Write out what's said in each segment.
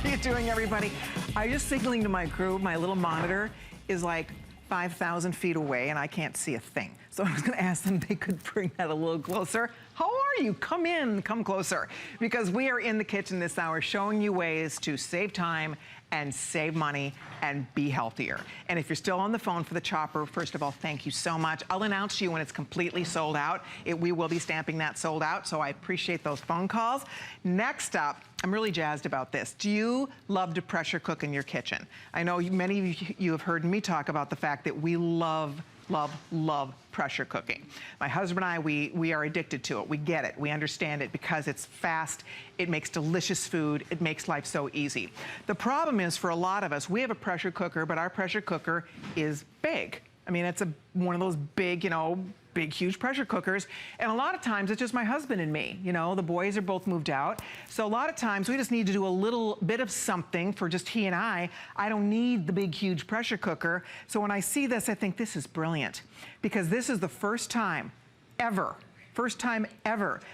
you doing, everybody? I'm just signaling to my crew, my little monitor is like 5,000 feet away and I can't see a thing. So I was gonna ask them if they could bring that a little closer. How are you? Come in, come closer. Because we are in the kitchen this hour showing you ways to save time and save money and be healthier. And if you're still on the phone for the chopper, first of all, thank you so much. I'll announce to you when it's completely sold out. We will be stamping that sold out, so I appreciate those phone calls. Next up, I'm really jazzed about this. Do you love to pressure cook in your kitchen? I know many of you have heard me talk about the fact that we love pressure cooking. My husband and I, we are addicted to it. We get it, we understand it because it's fast, it makes delicious food, it makes life so easy. The problem is for a lot of us, we have a pressure cooker, but our pressure cooker is big. I mean, it's one of those big, you know, big, huge pressure cookers. And a lot of times it's just my husband and me. You know, the boys are both moved out. So a lot of times we just need to do a little bit of something for just he and I. I don't need the big, huge pressure cooker. So when I see this, I think this is brilliant because this is the first time ever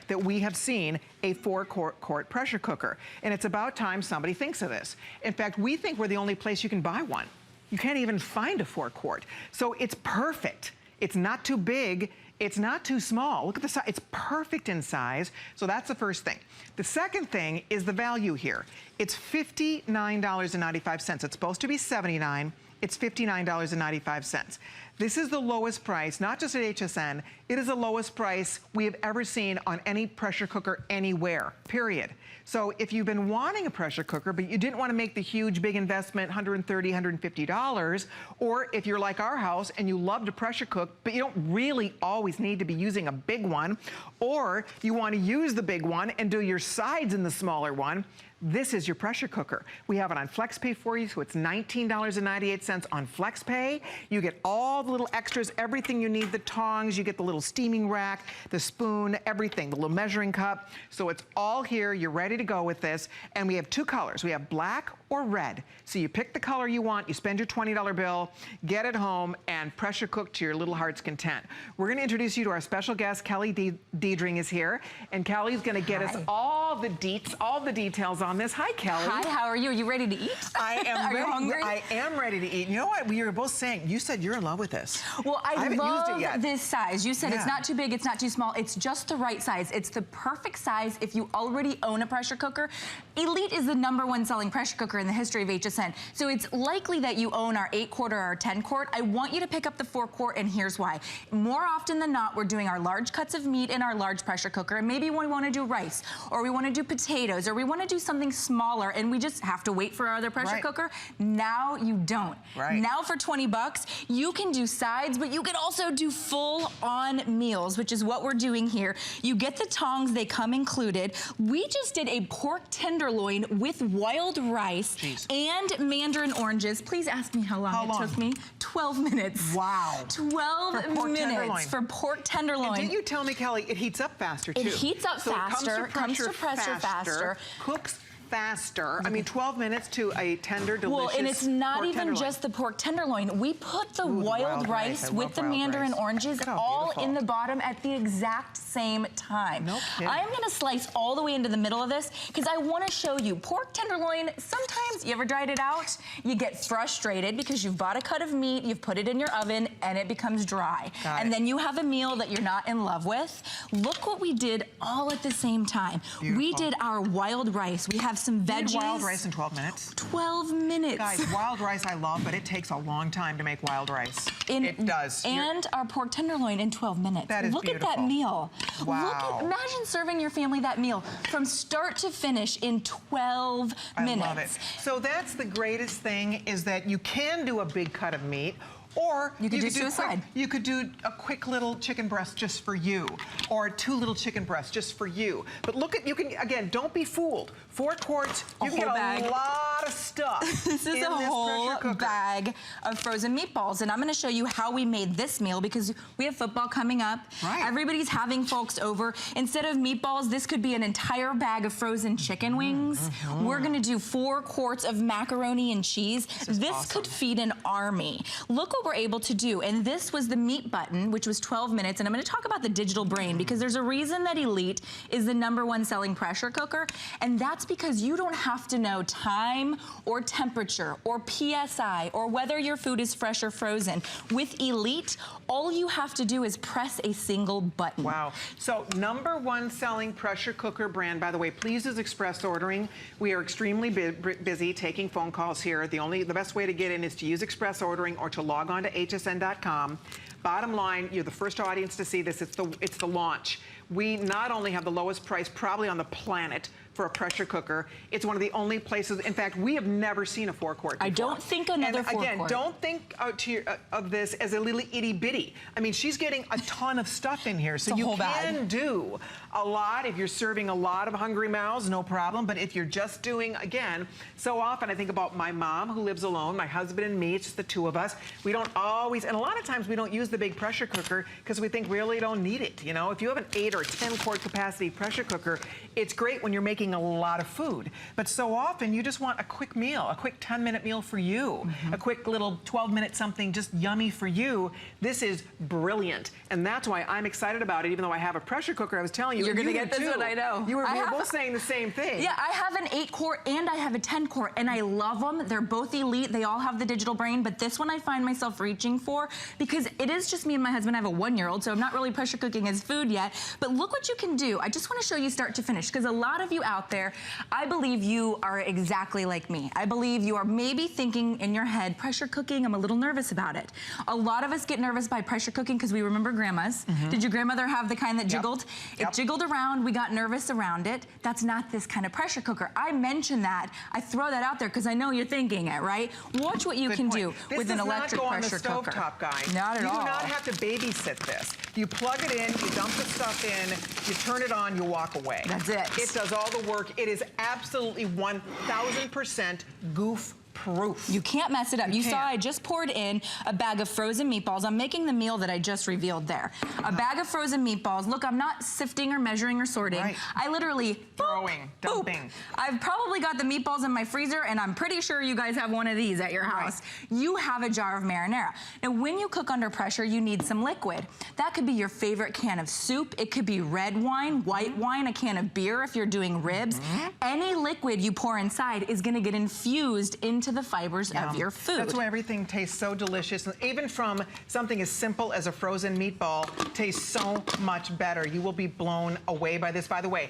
that we have seen a 4-quart pressure cooker. And it's about time somebody thinks of this. In fact, we think we're the only place you can buy one. You can't even find a 4-quart. So it's perfect. It's not too big, it's not too small. Look at the size, it's perfect in size. So that's the first thing. The second thing is the value here. It's $59.95. It's supposed to be $79. It's $59.95. This is the lowest price, not just at HSN, it is the lowest price we have ever seen on any pressure cooker anywhere, period. So if you've been wanting a pressure cooker, but you didn't want to make the huge, big investment, $130, $150, or if you're like our house and you love to pressure cook, but you don't really always need to be using a big one, or you want to use the big one and do your sides in the smaller one, this is your pressure cooker. We have it on FlexPay for you, so it's $19.98 on FlexPay. You get all the little extras, everything you need, the tongs, you get the little steaming rack, the spoon, everything, the little measuring cup. So it's all here, you're ready to go with this. And we have two colors. We have black or red. So you pick the color you want, you spend your $20 bill, get it home, and pressure cook to your little heart's content. We're gonna introduce you to our special guest, Kelly Diedring is here. And Kelly's gonna get us all the details on this. Hi, Kelly. Hi, how are you? Are you ready to eat? I am Are you hungry? I am ready to eat. You know what? We were both saying, you said you're in love with this. Well, I haven't love used it yet. this size. You said it's not too big, it's not too small. It's just the right size. It's the perfect size if you already own a pressure cooker. Elite is the #1 selling pressure cooker in the history of HSN. So it's likely that you own our 8-quart or our 10-quart. I want you to pick up the 4-quart, and here's why. More often than not, we're doing our large cuts of meat in our large pressure cooker, and maybe we want to do rice, or we want to do potatoes, or we want to do something smaller, and we just have to wait for our other pressure cooker. Now you don't. Now for 20 bucks, you can do sides, but you can also do full-on meals, which is what we're doing here. You get the tongs, they come included. We just did a pork tenderloin with wild rice and mandarin oranges. Please ask me how long it took me. 12 minutes. Wow. 12 minutes for pork tenderloin. And didn't you tell me, Kelly, it heats up faster too? It heats up faster, comes to pressure faster. Cooks faster. I mean, 12 minutes to a tender, delicious Well, and it's not even tenderloin. just the pork tenderloin. We put the wild rice with the mandarin oranges all in the bottom at the exact same time. No kidding. I'm gonna slice all the way into the middle of this because I wanna show you. Pork tenderloin, sometimes, you ever dried it out? You get frustrated because you've bought a cut of meat, you've put it in your oven, and it becomes dry. And then you have a meal that you're not in love with. Look what we did all at the same time. Beautiful. We did our wild rice. We have some veggies. You did wild rice in 12 minutes? 12 minutes. Guys, wild rice I love, but it takes a long time to make wild rice. It does. And our pork tenderloin in 12 minutes. That is Look beautiful. at that meal. Wow. Imagine serving your family that meal from start to finish in 12 minutes. I love it. So that's the greatest thing is that you can do a big cut of meat, or you could do suicide. You could do a quick little chicken breast just for you, or 2 little chicken breasts just for you. But look at, you can, again, don't be fooled. 4 quarts, you can get a lot of stuff. This is a whole bag of frozen meatballs, and I'm gonna show you how we made this meal because we have football coming up. Everybody's having folks over. Instead of meatballs, this could be an entire bag of frozen chicken wings. We're gonna do 4 quarts of macaroni and cheese. This could feed an army. Look what we're able to do. And this was the meat button, which was 12 minutes. And I'm gonna talk about the digital brain because there's a reason that Elite is the #1 selling pressure cooker. And that's because you don't have to know time time or temperature or PSI or whether your food is fresh or frozen. With Elite, all you have to do is press a single button. Wow. So #1 selling pressure cooker brand, by the way, please use express ordering. We are extremely busy taking phone calls here. The best way to get in is to use express ordering or to log on to hsn.com. Bottom line, you're the first audience to see this. It's the launch. We not only have the lowest price probably on the planet for a pressure cooker, it's one of the only places, in fact, we have never seen a 4-quart before. I don't think another 4-quart. Again, don't think of this as a little itty bitty. I mean, she's getting a ton of stuff in here, so you can do a lot. If you're serving a lot of hungry mouths, no problem, but if you're just doing, again, so often I think about my mom who lives alone, my husband and me, it's just the two of us. We don't always, and a lot of times we don't use the big pressure cooker because we think we really don't need it, you know? If you have an 8 or 10-quart capacity pressure cooker, it's great when you're making a lot of food. But so often you just want a quick meal, a quick 10-minute meal for you, a quick little 12-minute something just yummy for you. This is brilliant. And that's why I'm excited about it, even though I have a pressure cooker. I was telling you, you're going to get this one, I know. We were both saying the same thing. Yeah, I have an 8-quart and I have a 10-quart, and I love them. They're both Elite. They all have the digital brain, but this one I find myself reaching for because it is just me and my husband. I have a 1-year-old, so I'm not really pressure cooking his food yet. But look what you can do. I just want to show you start to finish, because a lot of you out there, I believe you are exactly like me. I believe you are maybe thinking in your head, pressure cooking, I'm a little nervous about it. A lot of us get nervous by pressure cooking because we remember grandmas. Did your grandmother have the kind that jiggled? It jiggled around, we got nervous around it. That's not this kind of pressure cooker. I mention that, I throw that out there because I know you're thinking it, right? Watch what you can do with an electric pressure cooker. This does not go on the stovetop, guys. Not at all. You do not have to babysit this. You plug it in, you dump the stuff in, you turn it on, you walk away. That's it. It does all the work. It is absolutely 1000% goof-proof. You can't mess it up. You saw I just poured in a bag of frozen meatballs. I'm making the meal that I just revealed there. A bag of frozen meatballs. Look, I'm not sifting or measuring or sorting. I literally throwing, dumping. I've probably got the meatballs in my freezer, and I'm pretty sure you guys have one of these at your house. You have a jar of marinara. Now, when you cook under pressure, you need some liquid. That could be your favorite can of soup. It could be red wine, white wine, a can of beer if you're doing ribs. Any liquid you pour inside is gonna get infused into the fibers of your food. That's why everything tastes so delicious. Even from something as simple as a frozen meatball tastes so much better. You will be blown away by this. By the way,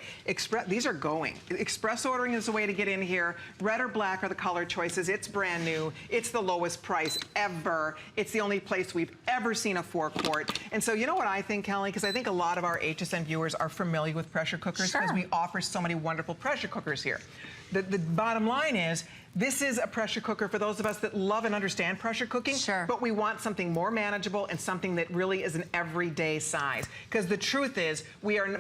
these are going. Express ordering is the way to get in here. Red or black are the color choices. It's brand new. It's the lowest price ever. It's the only place we've ever seen a 4-quart. And so you know what I think, Kelly? Because I think a lot of our HSN viewers are familiar with pressure cookers because we offer so many wonderful pressure cookers here. The bottom line is, this is a pressure cooker for those of us that love and understand pressure cooking, but we want something more manageable and something that really is an everyday size. Because the truth is,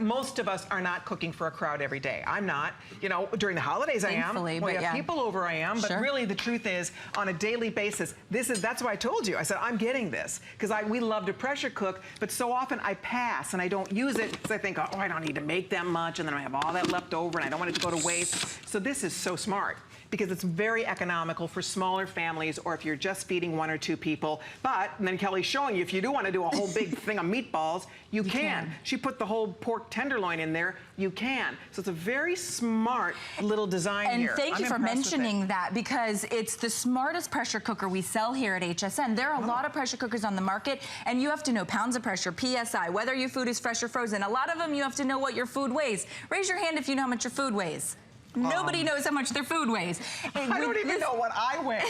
most of us are not cooking for a crowd every day. I'm not. You know, during the holidays I am. When we have people over I am. But really the truth is, on a daily basis, that's why I told you. I said, I'm getting this. Because we love to pressure cook, but so often I pass and I don't use it because I think, oh, I don't need to make that much, and then I have all that left over and I don't want it to go to waste. So this is so smart, because it's very economical for smaller families or if you're just feeding 1 or 2 people. But, and then Kelly's showing you, if you do want to do a whole big thing of meatballs, you can. She put the whole pork tenderloin in there, you can. So it's a very smart little design here. And thank you for mentioning that, because it's the smartest pressure cooker we sell here at HSN. There are a lot of pressure cookers on the market, and you have to know pounds of pressure, PSI, whether your food is fresh or frozen. A lot of them, you have to know what your food weighs. Raise your hand if you know how much your food weighs. Nobody knows how much their food weighs. I don't even know what I weigh.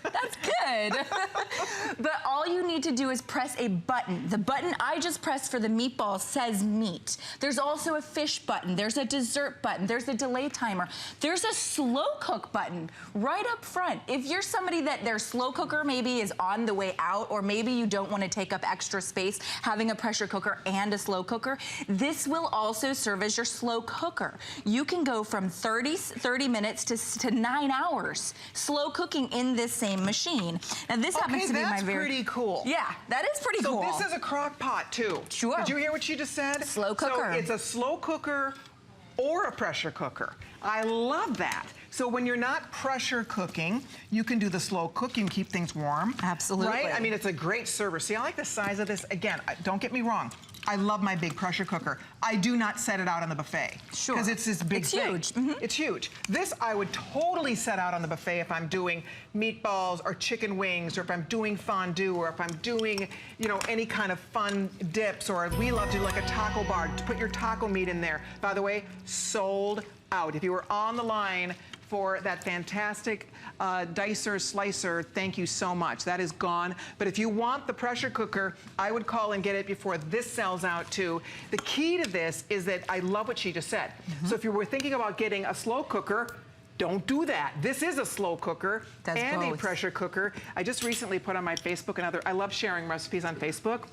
That's good. But all you need to do is press a button. The button I just pressed for the meatball says meat. There's also a fish button. There's a dessert button. There's a delay timer. There's a slow cook button right up front. If you're somebody that their slow cooker maybe is on the way out, or maybe you don't want to take up extra space having a pressure cooker and a slow cooker, this will also serve as your slow cooker. You can go from 30 minutes to 9 hours slow cooking in this same machine. Now this happens to be my very... pretty cool. Yeah, that is pretty cool. So this is a crock pot too. Sure. Did you hear what she just said? Slow cooker. So it's a slow cooker or a pressure cooker. I love that. So when you're not pressure cooking, you can do the slow cooking, keep things warm. Absolutely. Right? I mean, it's a great server. See, I like the size of this. Again, don't get me wrong. I love my big pressure cooker. I do not set it out on the buffet. Sure. Because it's this big thing. It's huge. It's huge. This I would totally set out on the buffet if I'm doing meatballs or chicken wings, or if I'm doing fondue, or if I'm doing, you know, any kind of fun dips, or we love to do like a taco bar, to put your taco meat in there. By the way, sold out. If you were on the line for that fantastic dicer slicer, thank you so much. That is gone. But if you want the pressure cooker, I would call and get it before this sells out too. The key to this is that I love what she just said. So if you were thinking about getting a slow cooker, don't do that. This is a slow cooker and a pressure cooker. I just recently put on my Facebook I love sharing recipes on Facebook.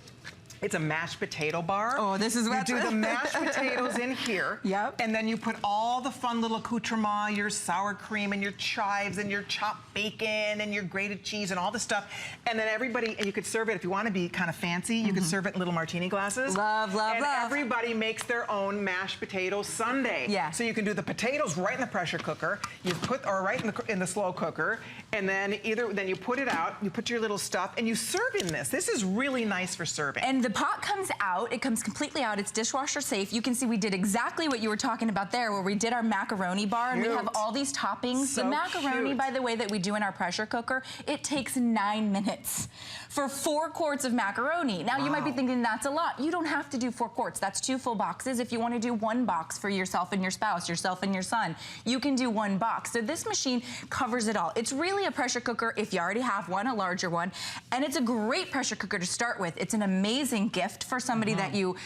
It's a mashed potato bar. Oh, this is what you do the mashed potatoes in here. Yep. And then you put all the fun little accoutrements, your sour cream and your chives and your chopped bacon and your grated cheese and all the stuff. And then everybody, and you could serve it, if you want to be kind of fancy, you could serve it in little martini glasses. Love, love, and love. everybody makes their own mashed potato sundae. Yeah. So you can do the potatoes right in the pressure cooker, or right in the slow cooker, and then then you put it out, you put your little stuff, and you serve in this. This is really nice for serving. And the pot comes out, it comes completely out, it's dishwasher safe. You can see we did exactly what you were talking about there, where we did our macaroni bar, and we have all these toppings. So the macaroni, by the way, that we do in our pressure cooker, it takes 9 minutes for 4 quarts of macaroni. Now you might be thinking that's a lot. You don't have to do 4 quarts. That's 2 full boxes. If you want to do 1 box for yourself and your spouse, yourself and your son, you can do 1 box. So this machine covers it all. It's really a pressure cooker if you already have one, a larger one, and it's a great pressure cooker to start with. It's an amazing gift for somebody that you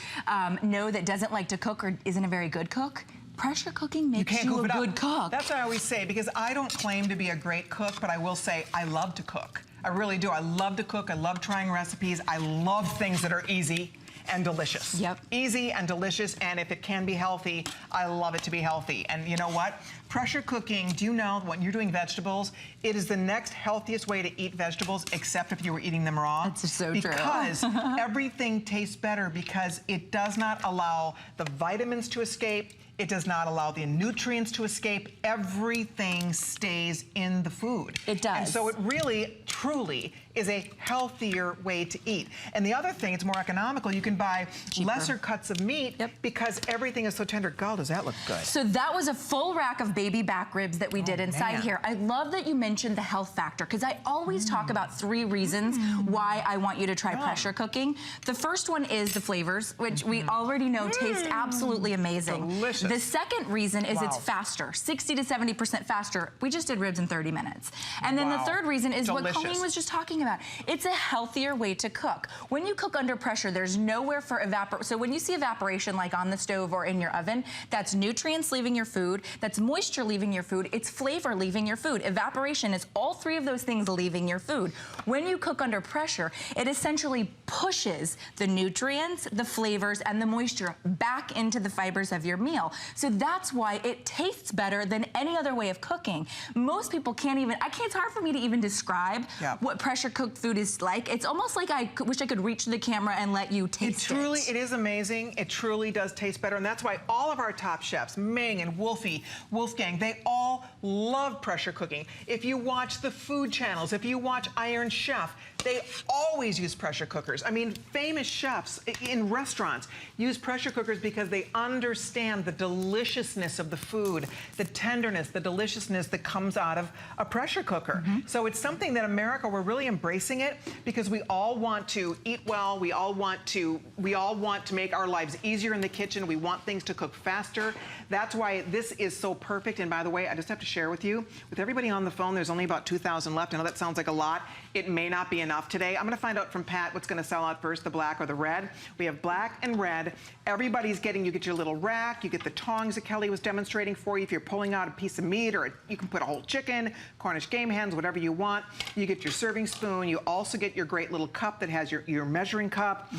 know that doesn't like to cook or isn't a very good cook. Pressure cooking makes you a good cook. That's what I always say, because I don't claim to be a great cook, but I will say I love to cook. I really do. I love to cook. I love trying recipes. I love things that are easy and delicious. Yep. Easy and delicious, and if it can be healthy, I love it to be healthy. And you know what? Pressure cooking, do you know when you're doing vegetables, it is the next healthiest way to eat vegetables, except if you were eating them raw. That's so true. Because everything tastes better, because it does not allow the vitamins to escape. It does not allow the nutrients to escape. Everything stays in the food. It does. And so it really, truly is a healthier way to eat. And the other thing, it's more economical. You can buy lesser cuts of meat because everything is so tender. God, does that look good? So that was a full rack of baby back ribs that we did inside here. I love that you mentioned the health factor, because I always talk about 3 reasons why I want you to try pressure cooking. The first one is the flavors, which we already know taste absolutely amazing. Delicious. The second reason is it's faster, 60 to 70% faster. We just did ribs in 30 minutes. And then the third reason is what Colleen was just talking about. It's a healthier way to cook. When you cook under pressure, there's nowhere for evaporation. So when you see evaporation like on the stove or in your oven, that's nutrients leaving your food, that's moisture leaving your food, it's flavor leaving your food. Evaporation is all 3 of those things leaving your food. When you cook under pressure, it essentially pushes the nutrients, the flavors, and the moisture back into the fibers of your meal. So that's why it tastes better than any other way of cooking. Most people can't even, it's hard for me to even describe what pressure cooked food is like. It's almost like I wish I could reach to the camera and let you taste it. It is amazing. It truly does taste better. And that's why all of our top chefs, Ming and Wolfgang, they all love pressure cooking. If you watch the food channels, if you watch Iron Chef, they always use pressure cookers. I mean, famous chefs in restaurants use pressure cookers because they understand the deliciousness of the food, the tenderness, the deliciousness that comes out of a pressure cooker. So it's something that America, we're really embracing it, because we all want to eat well. We all want to make our lives easier in the kitchen. We want things to cook faster. That's why this is so perfect. And by the way, I just have to share with you, with everybody on the phone, there's only about 2,000 left. I know that sounds like a lot. It may not be enough today. I'm gonna find out from Pat what's gonna sell out first, the black or the red. We have black and red. Everybody's getting, you get your little rack, you get the tongs that Kelly was demonstrating for you. If you're pulling out a piece of meat, or you can put a whole chicken, Cornish game hens, whatever you want. You get your serving spoon. You also get your great little cup that has your measuring cup.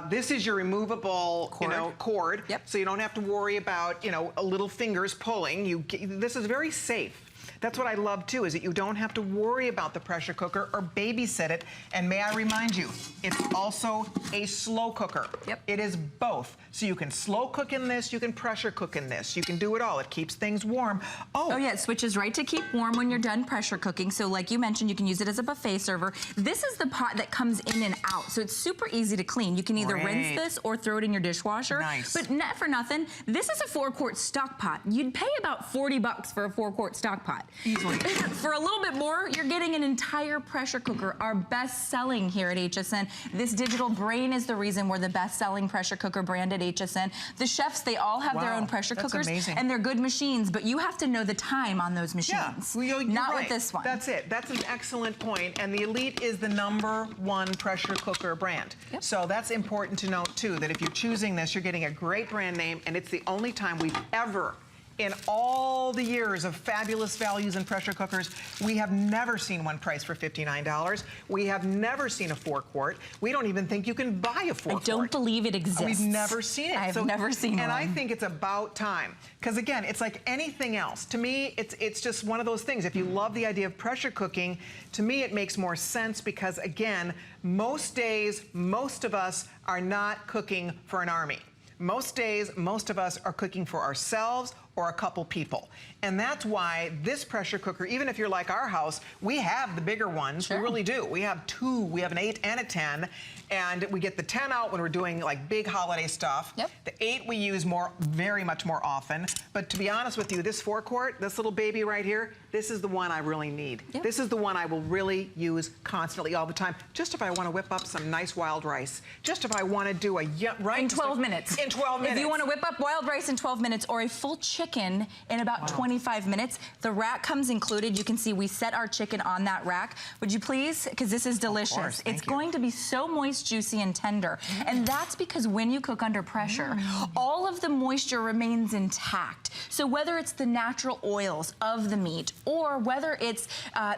This is your removable cord. So you don't have to worry about little fingers pulling. This is very safe. That's what I love too, is that you don't have to worry about the pressure cooker or babysit it. And may I remind you, it's also a slow cooker. Yep. It is both. So you can slow cook in this, you can pressure cook in this. You can do it all. It keeps things warm. Oh yeah, it switches right to keep warm when you're done pressure cooking. So like you mentioned, you can use it as a buffet server. This is the pot that comes in and out. So it's super easy to clean. You can either rinse this or throw it in your dishwasher. Nice. But not for nothing, this is a 4-quart stock pot. You'd pay about 40 bucks for a 4-quart stock pot. Easily. For a little bit more, you're getting an entire pressure cooker, our best selling here at HSN. This digital brain is the reason we're the best selling pressure cooker brand at HSN. The chefs, they all have their own pressure cookers, amazing. and they're good machines, but you have to know the time on those machines. Yeah, you're not right. with this one. That's it. That's an excellent point. And the Elite is the #1 pressure cooker brand. Yep. So that's important to note too, that if you're choosing this, you're getting a great brand name, and it's the only time we've ever, in all the years of fabulous values in pressure cookers, we have never seen one priced for $59. We have never seen a 4-quart. We don't even think you can buy a 4-quart. I don't believe it exists. We've never seen it. I've never seen one. And I think it's about time. Because again, it's like anything else. To me, it's just one of those things. If you love the idea of pressure cooking, to me it makes more sense because again, most days, most of us are not cooking for an army. Most days, most of us are cooking for ourselves or a couple people. And that's why this pressure cooker, even if you're like our house, we have the bigger ones. Sure. We really do. We have two. We have an 8 and a 10. And we get the 10 out when we're doing like big holiday stuff. Yep. The 8 we use very much more often. But to be honest with you, this 4-quart, this little baby right here, this is the one I really need. Yep. This is the one I will really use constantly all the time. Just if I want to whip up some nice wild rice. Just if I want to do in 12 minutes. In 12 minutes. If you want to whip up wild rice in 12 minutes or a full chicken in about 25 minutes, the rack comes included. You can see we set our chicken on that rack. Would you please? Because this is delicious. Of course, it's going to be so moist, juicy, and tender. And that's because when you cook under pressure, all of the moisture remains intact. So whether it's the natural oils of the meat or whether it's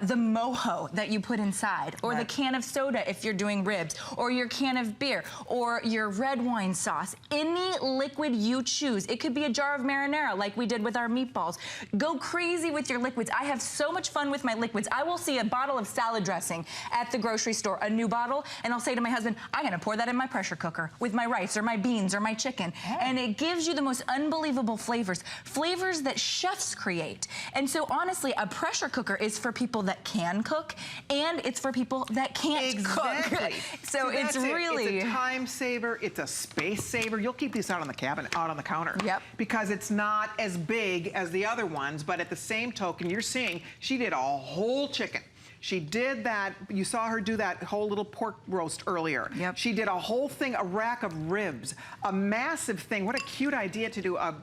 the mojo that you put inside or the can of soda if you're doing ribs or your can of beer or your red wine sauce, any liquid you choose. It could be a jar of marinara like we did with our meatballs. Go crazy with your liquids. I have so much fun with my liquids. I will see a bottle of salad dressing at the grocery store, a new bottle, and I'll say to my husband, I'm gonna pour that in my pressure cooker with my rice or my beans or my chicken. And it gives you the most unbelievable flavors. Flavors that chefs create. And so honestly, a pressure cooker is for people that can cook and it's for people that can't cook. So it's really... It's a time saver, it's a space saver. You'll keep these out on the cabinet, out on the counter. Yep. Because it's not as big as the other ones, but at the same token, you're seeing she did a whole chicken. She did that, you saw her do that whole little pork roast earlier. Yep. She did a whole thing, a rack of ribs, a massive thing. What a cute idea to do a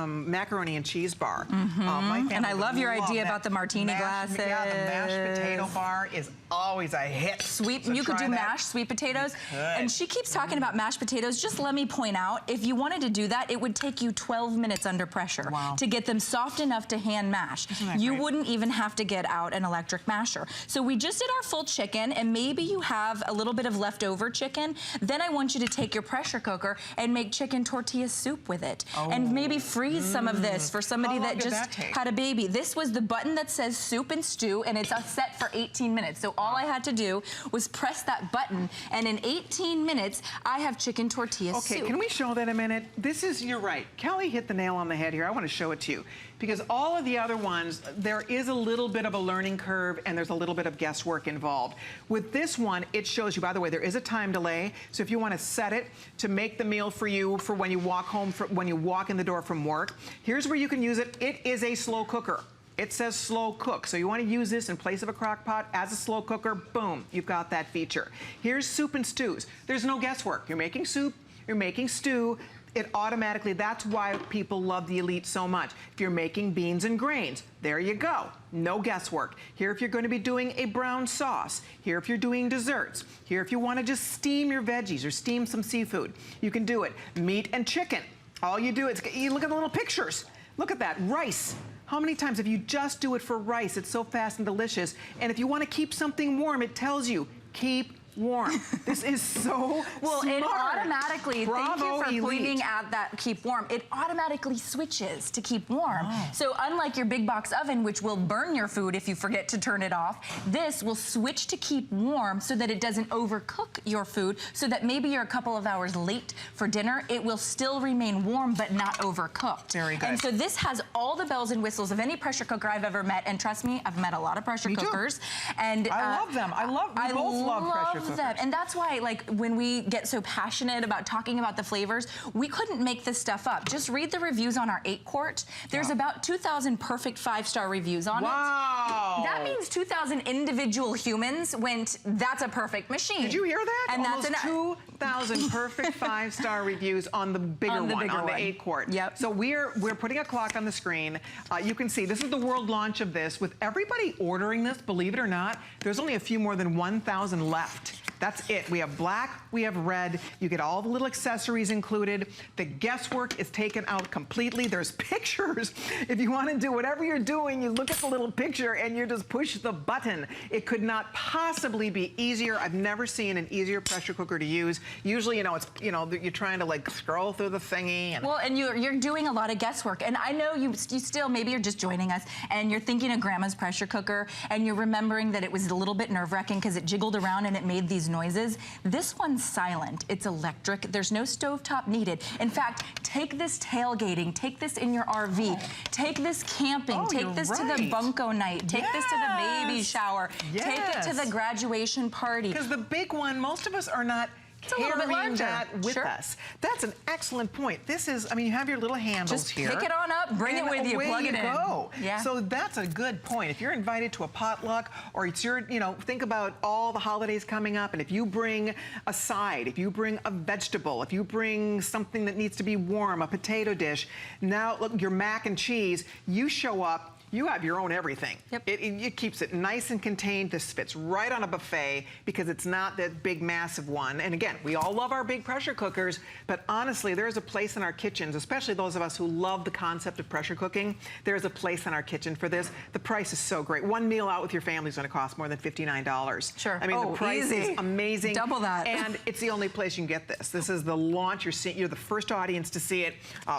macaroni and cheese bar. My family and I love your idea that. about the martini glasses. Yeah, the mashed potato bar is always a hit. Sweet, you could do mashed sweet potatoes. And she keeps talking about mashed potatoes. Just let me point out, if you wanted to do that, it would take you 12 minutes under pressure to get them soft enough to hand mash. You wouldn't even have to get out an electric masher. So we just did our full chicken, and maybe you have a little bit of leftover chicken. Then I want you to take your pressure cooker and make chicken tortilla soup with it. And maybe freeze some of this for somebody that just had a baby. This was the button that says soup and stew, and it's set for 18 minutes. So all I had to do was press that button, and in 18 minutes, I have chicken tortilla soup. Okay, can we show that a minute? This is, you're right. Kelly hit the nail on the head here. I want to show it to you. Because all of the other ones, there is a little bit of a learning curve and there's a little bit of guesswork involved. With this one, it shows you, by the way, there is a time delay. So if you want to set it to make the meal for you for when you walk home, when you walk in the door from work, here's where you can use it. It is a slow cooker. It says slow cook. So you want to use this in place of a crock pot as a slow cooker, boom, you've got that feature. Here's soup and stews. There's no guesswork. You're making soup, you're making stew. It automatically, that's why people love the Elite so much. If you're making beans and grains, there you go. No guesswork. Here if you're going to be doing a brown sauce. Here if you're doing desserts. Here if you want to just steam your veggies or steam some seafood. You can do it. Meat and chicken. All you do is, you look at the little pictures. Look at that, rice. How many times if you just do it for rice, it's so fast and delicious. And if you want to keep something warm, it tells you, keep warm. This is so well, smart. it automatically, thank you for Elite. pointing at that keep warm, it automatically switches to keep warm. Oh. So unlike your big box oven, which will burn your food if you forget to turn it off, this will switch to keep warm so that it doesn't overcook your food, so that maybe you're a couple of hours late for dinner, it will still remain warm but not overcooked. Very good. And so this has all the bells and whistles of any pressure cooker I've ever met, and trust me, I've met a lot of pressure cookers. And I love them. We both love pressure cookers. Them. And that's why, like, when we get so passionate about talking about the flavors, we couldn't make this stuff up. Just read the reviews on our 8-quart. There's about 2,000 perfect 5-star reviews on it. Wow. That means 2,000 individual humans went, that's a perfect machine. Did you hear that? And almost that's 2,000 perfect 5-star reviews on the bigger one, on the 8-quart. Yep. So we're putting a clock on the screen. You can see this is the world launch of this. With everybody ordering this, believe it or not, there's only a few more than 1,000 left. That's it. We have black, we have red. You get all the little accessories included. The guesswork is taken out completely. There's pictures. If you want to do whatever you're doing, you look at the little picture and you just push the button. It could not possibly be easier. I've never seen an easier pressure cooker to use. Usually, you're trying to like scroll through the thingy. And well, and you're doing a lot of guesswork. And I know you still, maybe you're just joining us and you're thinking of Grandma's pressure cooker and you're remembering that it was a little bit nerve-wracking because it jiggled around and it made these noises. This one's silent. It's electric. There's no stovetop needed. In fact, take this tailgating, take this in your RV, take this camping, take this to the bunko night, take this to the baby shower, take it to the graduation party. Because the big one, most of us are not carrying that with us. That's an excellent point. This is, I mean, you have your little handles here. Just pick it on up, bring it with you, plug it in. Go. Yeah. So that's a good point. If you're invited to a potluck or it's your, think about all the holidays coming up, and if you bring a side, if you bring a vegetable, if you bring something that needs to be warm, a potato dish, now look, your mac and cheese, you show up, you have your own everything. Yep. It keeps it nice and contained. This fits right on a buffet because it's not that big, massive one. And again, we all love our big pressure cookers, but honestly, there's a place in our kitchens, especially those of us who love the concept of pressure cooking, there's a place in our kitchen for this. The price is so great. One meal out with your family is going to cost more than $59. Sure. I mean, the price is amazing. Double that. And it's the only place you can get this. This is the launch. You're the first audience to see it.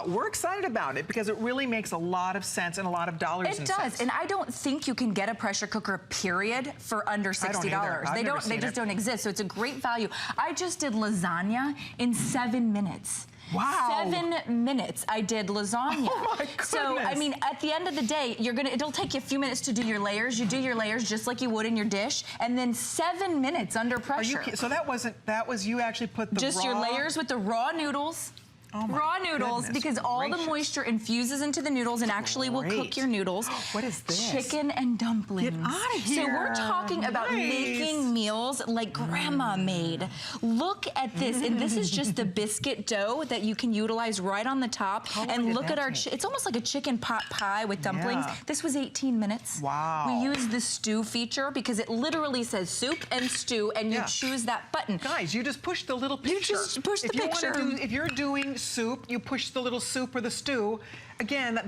We're excited about it because it really makes a lot of sense and a lot of dollars. It does, and I don't think you can get a pressure cooker, period, for under $60. They just don't exist, so it's a great value. I just did lasagna in 7 minutes. Wow. 7 minutes I did lasagna. Oh my goodness. So, I mean, at the end of the day, it'll take you a few minutes to do your layers. You do your layers just like you would in your dish, and then 7 minutes under pressure. So that was you actually put the just raw... your layers with the raw noodles. Oh raw noodles, because all the moisture infuses into the noodles and actually will cook your noodles. What is this? Chicken and dumplings. Get out of here. So we're talking about making meals like Grandma made. Look at this, and this is just the biscuit dough that you can utilize right on the top. And look at our, it's almost like a chicken pot pie with dumplings. Yeah. This was 18 minutes. Wow. We used the stew feature because it literally says soup and stew, and you choose that button. Guys, you just push the little picture. You just push the picture. If you're doing soup, you push the little soup or the stew. Again,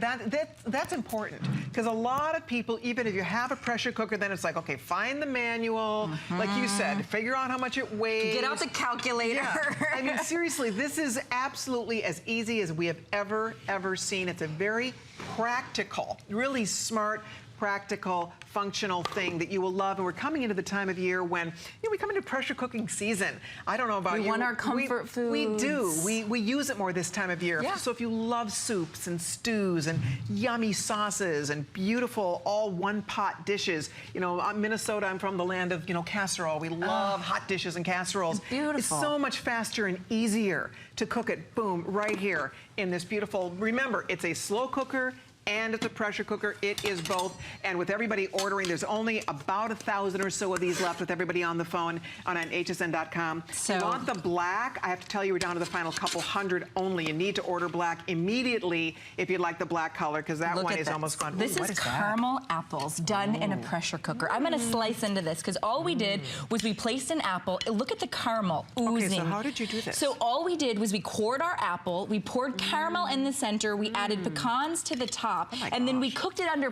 that's important because a lot of people, even if you have a pressure cooker, then it's like, okay, find the manual, like you said, figure out how much it weighs. Get out the calculator. Yeah. I mean, seriously, this is absolutely as easy as we have ever seen. It's a very practical, really smart, practical, functional thing that you will love. And we're coming into the time of year when, we come into pressure cooking season. I don't know about you. We want our comfort foods. We do. We use it more this time of year. Yeah. So if you love soups and stews and yummy sauces and beautiful all one pot dishes, Minnesota, I'm from the land of, casserole. We love hot dishes and casseroles. It's beautiful. It's so much faster and easier to cook it, boom, right here in this beautiful, remember, it's a slow cooker and it's a pressure cooker. It is both. And with everybody ordering, there's only about 1,000 or so of these left with everybody on the phone on hsn.com. So, you want the black? I have to tell you, we're down to the final couple hundred only. You need to order black immediately if you'd like the black color, because that one is almost gone. This is caramel apples done in a pressure cooker. I'm going to slice into this because all we did was we placed an apple. Look at the caramel oozing. Okay, so how did you do this? So all we did was we cored our apple, we poured caramel in the center, we added pecans to the top, and then we cooked it under